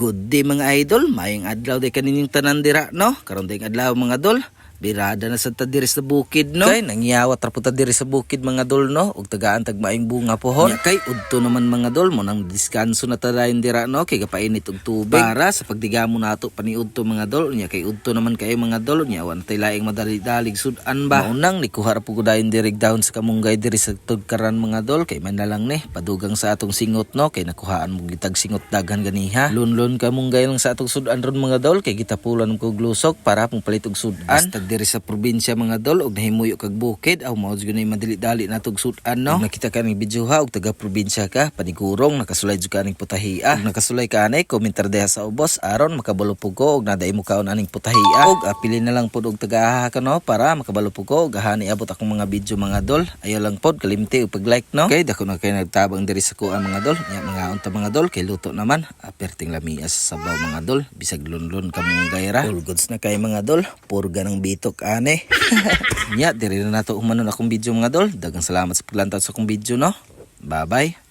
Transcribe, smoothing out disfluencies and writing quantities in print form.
Good day mga idol, maayong adlaw day kaninyong tanan dira no. Karon day adlaw mga dol. Birada na sa diri sa bukid no. Kay nangyawat ra pud ta diri sa bukid mga dol no. Ug tagaan tag maayong bunga pohon. Kay udto naman mga dol mo nang diskanso na ta dayon dira no. Kay gapainit og tubig para sa pagdigamo nato paniudto mga dol. Nya kay udto naman kay mga dol nya wan tay laing madali-dalig sudan ba. Maunang nikuha ra pud dayon diri down sa kamunggay diri sa tugkaran mga dol. Kay man na lang ni padugang sa atong singot no. Kay nakuhaan mo gitag singot daghan ganiha. Lunlon kamunggay lang sa atong sudan ron mga dol. Kay gitapulan ko glusok para pong palit og sudan. Diri sa probinsya mga dol og nahimuyo kag bukid aw mao gyud madili-dali natog sudan no. Nakita ka ning video ha og taga probinsya ka panigurong nakasulay jud ka ning putahia. Ug nakasulay ka ani komentar diha sa ubos aron makabalo pug ko og naday mo kaon aning putahia. Og apilin na lang pud og taga ka no para makabalo pug ko og gahani abot akong mga video mga dol. Ayo lang pod kalimti og pag-like no. Kay dako na kay nagtabang diri sa kuan mga dol. Nya mga unta mga dol kay luto naman aperting lamia sa sabaw mga dol bisag lunlon ka mong gayra. All goods na kay mga dol purga ng bitok ane. Nya diri na nato humanon akong video mga dol. Daghang salamat sa paglantaw sa akong video no. Bye bye.